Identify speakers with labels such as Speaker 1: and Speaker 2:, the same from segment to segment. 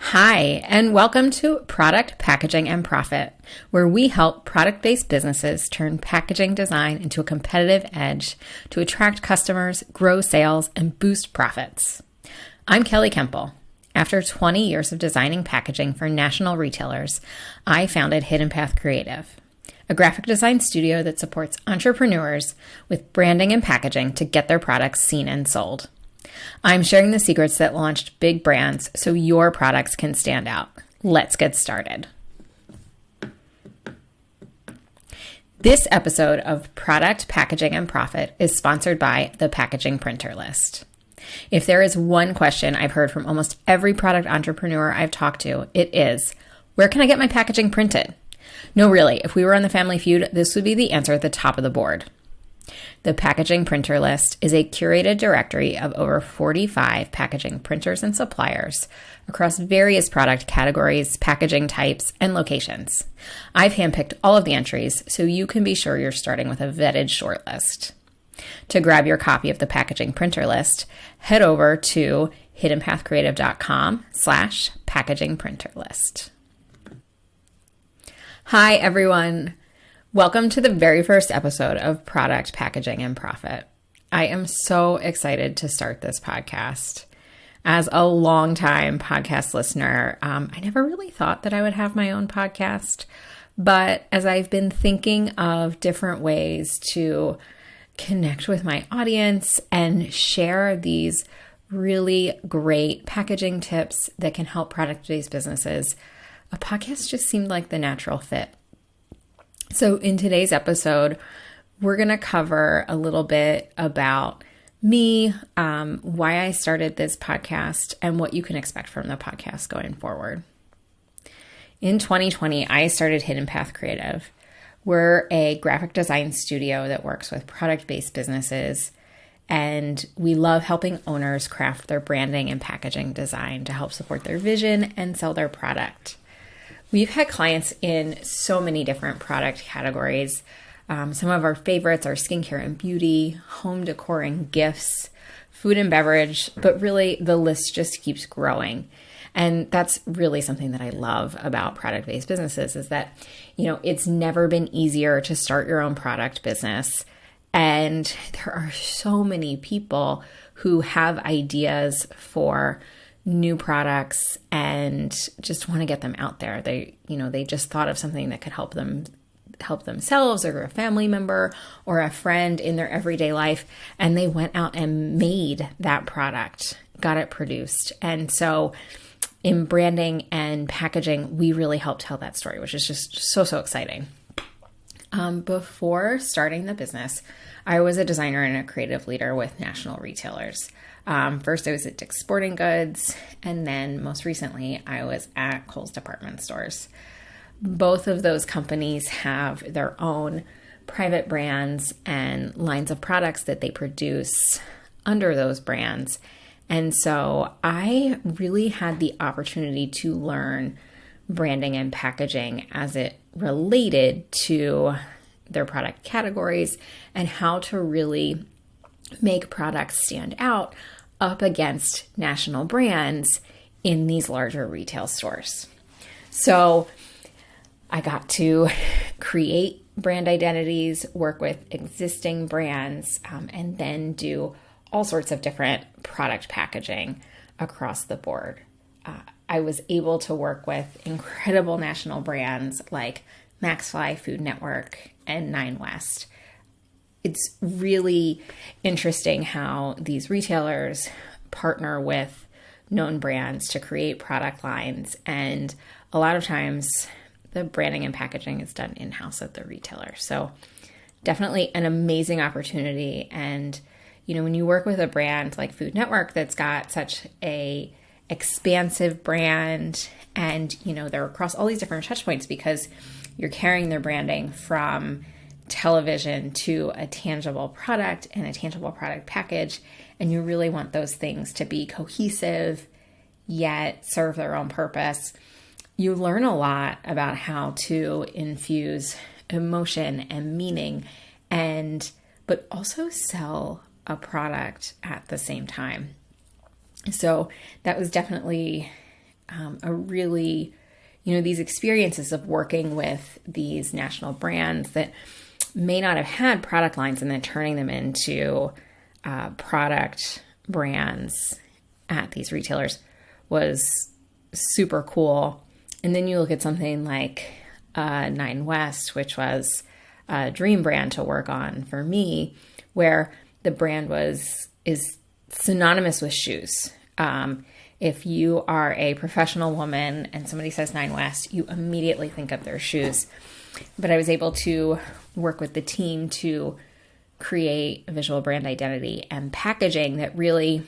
Speaker 1: Hi, and welcome to Product, Packaging, and Profit, where we help product-based businesses turn packaging design into a competitive edge to attract customers, grow sales, and boost profits. I'm Kelly Kemple. After 20 years of designing packaging for national retailers, I founded Hidden Path Creative, a graphic design studio that supports entrepreneurs with branding and packaging to get their products seen and sold. I'm sharing the secrets that launched big brands so your products can stand out. Let's get started. This episode of Product, Packaging, and Profit is sponsored by the Packaging Printer List. If there is one question I've heard from almost every product entrepreneur I've talked to, it is, where can I get my packaging printed? No, really, if we were on the Family Feud, this would be the answer at the top of the board. The Packaging Printer List is a curated directory of over 45 packaging printers and suppliers across various product categories, packaging types, and locations. I've handpicked all of the entries so you can be sure you're starting with a vetted shortlist. To grab your copy of the Packaging Printer List, head over to hiddenpathcreative.com/packagingprinterlist. Hi, everyone. Welcome to the very first episode of Product, Packaging, and Profit. I am so excited to start this podcast. As a longtime podcast listener, I never really thought that I would have my own podcast, but as I've been thinking of different ways to connect with my audience and share these really great packaging tips that can help product-based businesses, a podcast just seemed like the natural fit. So in today's episode, we're going to cover a little bit about me, why I started this podcast, and what you can expect from the podcast going forward. In 2020, I started Hidden Path Creative. We're a graphic design studio that works with product-based businesses, and we love helping owners craft their branding and packaging design to help support their vision and sell their product. We've had clients in so many different product categories. Some of our favorites are skincare and beauty, home decor and gifts, food and beverage, but really the list just keeps growing. And that's really something that I love about product-based businesses is that, it's never been easier to start your own product business. And there are so many people who have ideas for new products and just want to get them out there. They just thought of something that could help themselves or a family member or a friend in their everyday life. And they went out and made that product, got it produced. And so in branding and packaging, we really help tell that story, which is just so exciting. Before starting the business, I was a designer and a creative leader with national retailers. First, I was at Dick's Sporting Goods, and then most recently, I was at Kohl's Department Stores. Both of those companies have their own private brands and lines of products that they produce under those brands. And so I really had the opportunity to learn branding and packaging as it related to their product categories and how to really make products stand out up against national brands in these larger retail stores. So I got to create brand identities, work with existing brands, and then do all sorts of different product packaging across the board. I was able to work with incredible national brands like MaxFly, Food Network, and Nine West. It's really interesting how these retailers partner with known brands to create product lines. And a lot of times the branding and packaging is done in-house at the retailer. So definitely an amazing opportunity. And, when you work with a brand like Food Network that's got such a expansive brand and, they're across all these different touch points because you're carrying their branding from television to a tangible product and a tangible product package. And you really want those things to be cohesive, yet serve their own purpose. You learn a lot about how to infuse emotion and meaning but also sell a product at the same time. So that was definitely a really, these experiences of working with these national brands that may not have had product lines and then turning them into product brands at these retailers was super cool. And then you look at something like Nine West, which was a dream brand to work on for me, where the brand is synonymous with shoes. If you are a professional woman and somebody says Nine West, you immediately think of their shoes. But I was able to work with the team to create a visual brand identity and packaging that really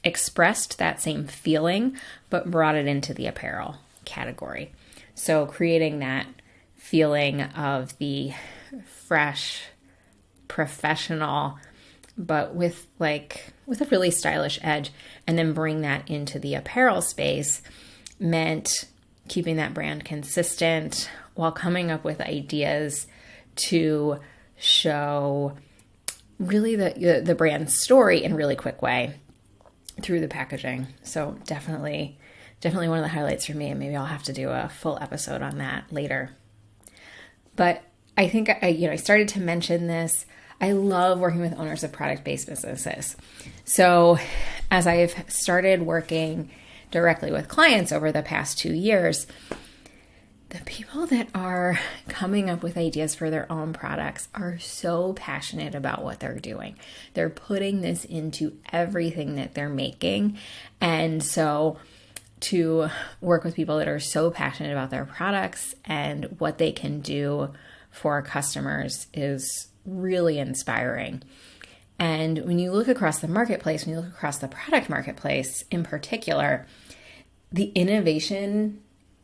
Speaker 1: expressed that same feeling, but brought it into the apparel category. So creating that feeling of the fresh, professional, but with a really stylish edge, and then bring that into the apparel space meant keeping that brand consistent while coming up with ideas to show really the brand's story in a really quick way through the packaging. So definitely one of the highlights for me, and maybe I'll have to do a full episode on that later. But I think I started to mention this. I love working with owners of product-based businesses. So as I've started working directly with clients over the past 2 years, the people that are coming up with ideas for their own products are so passionate about what they're doing. They're putting this into everything that they're making. And so to work with people that are so passionate about their products and what they can do for customers is really inspiring. And when you look across the marketplace, when you look across the product marketplace in particular, the innovation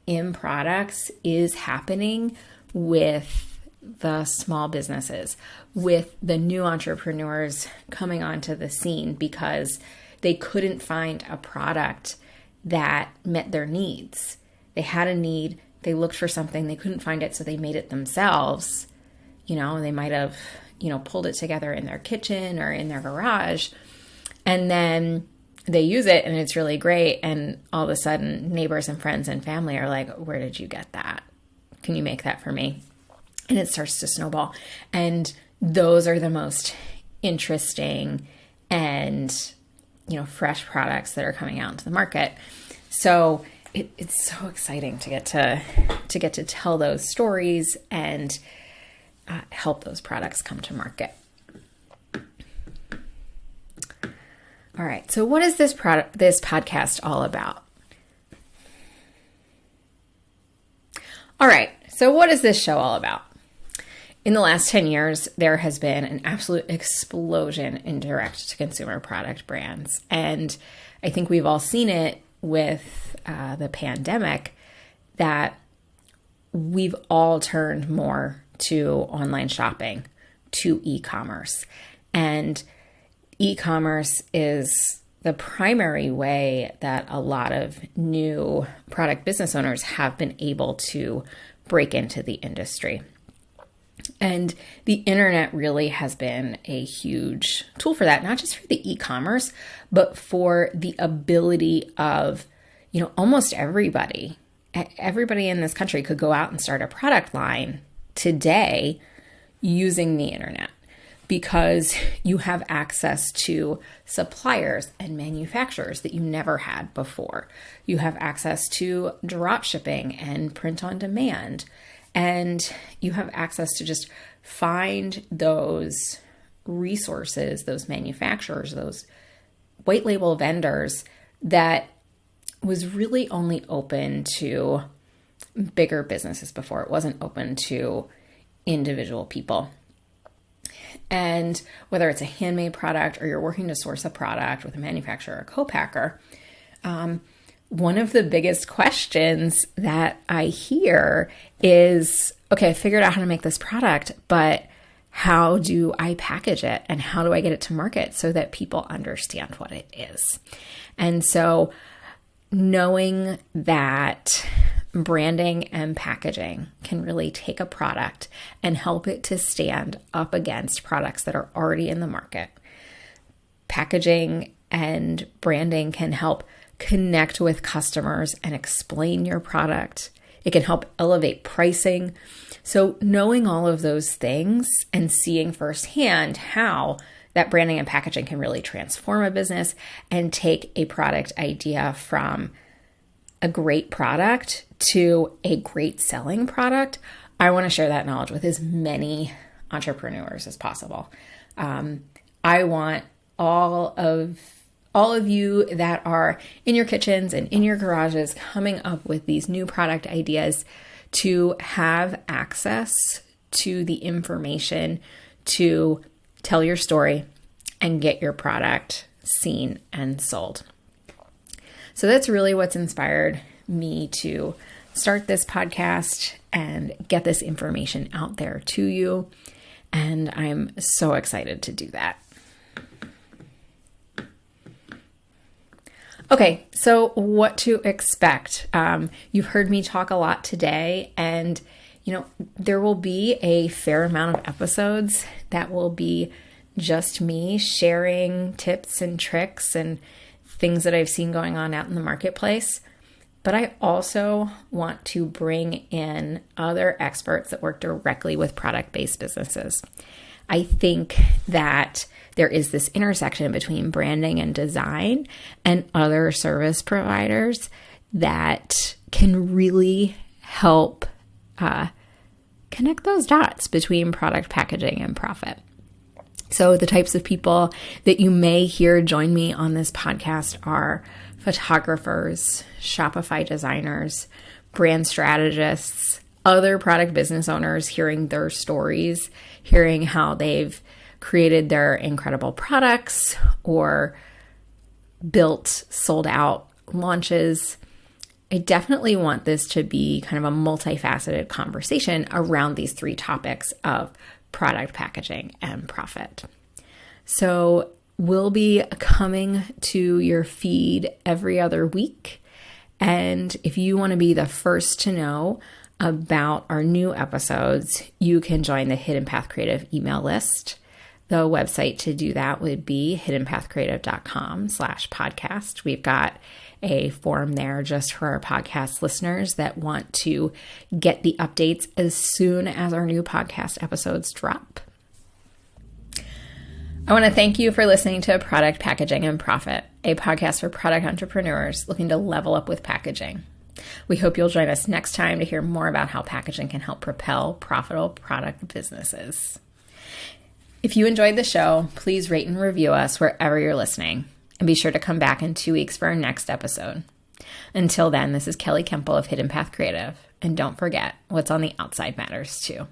Speaker 1: in products is happening with the small businesses, with the new entrepreneurs coming onto the scene because they couldn't find a product that met their needs. They had a need, they looked for something, they couldn't find it, so they made it themselves. They might have, pulled it together in their kitchen or in their garage, and then they use it and it's really great. And all of a sudden neighbors and friends and family are like, where did you get that? Can you make that for me? And it starts to snowball. And those are the most interesting and, fresh products that are coming out into the market. So it's so exciting to get to tell those stories and help those products come to market. All right. So what is this podcast all about? All right. So what is this show all about? In the last 10 years, there has been an absolute explosion in direct-to-consumer product brands. And I think we've all seen it with the pandemic that we've all turned more to online shopping, to e-commerce. And e-commerce is the primary way that a lot of new product business owners have been able to break into the industry. And the internet really has been a huge tool for that, not just for the e-commerce, but for the ability of, almost everybody in this country could go out and start a product line today using the internet, because you have access to suppliers and manufacturers that you never had before. You have access to drop shipping and print on demand. And you have access to just find those resources, those manufacturers, those white label vendors that was really only open to bigger businesses before. It wasn't open to individual people. And whether it's a handmade product or you're working to source a product with a manufacturer or a co-packer, one of the biggest questions that I hear is, okay, I figured out how to make this product, but how do I package it and how do I get it to market so that people understand what it is? And so knowing that branding and packaging can really take a product and help it to stand up against products that are already in the market. Packaging and branding can help connect with customers and explain your product. It can help elevate pricing. So knowing all of those things and seeing firsthand how that branding and packaging can really transform a business and take a product idea from a great product to a great selling product, I want to share that knowledge with as many entrepreneurs as possible. I want all of you that are in your kitchens and in your garages coming up with these new product ideas to have access to the information to tell your story and get your product seen and sold. So that's really what's inspired me to start this podcast and get this information out there to you. And I'm so excited to do that. Okay, so what to expect? You've heard me talk a lot today, and there will be a fair amount of episodes that will be just me sharing tips and tricks and things that I've seen going on out in the marketplace. But I also want to bring in other experts that work directly with product-based businesses. I think that there is this intersection between branding and design and other service providers that can really help connect those dots between product, packaging, and profit. So the types of people that you may hear join me on this podcast are photographers, Shopify designers, brand strategists, other product business owners, hearing their stories, hearing how they've created their incredible products or built sold out launches. I definitely want this to be kind of a multifaceted conversation around these three topics of product, packaging, and profit. So we'll be coming to your feed every other week. And if you want to be the first to know about our new episodes, you can join the Hidden Path Creative email list. The website to do that would be hiddenpathcreative.com/podcast. We've got a form there just for our podcast listeners that want to get the updates as soon as our new podcast episodes drop. I want to thank you for listening to Product, Packaging, and Profit, a podcast for product entrepreneurs looking to level up with packaging. We hope you'll join us next time to hear more about how packaging can help propel profitable product businesses. If you enjoyed the show, please rate and review us wherever you're listening. And be sure to come back in 2 weeks for our next episode. Until then, this is Kelly Kemple of Hidden Path Creative. And don't forget, what's on the outside matters too.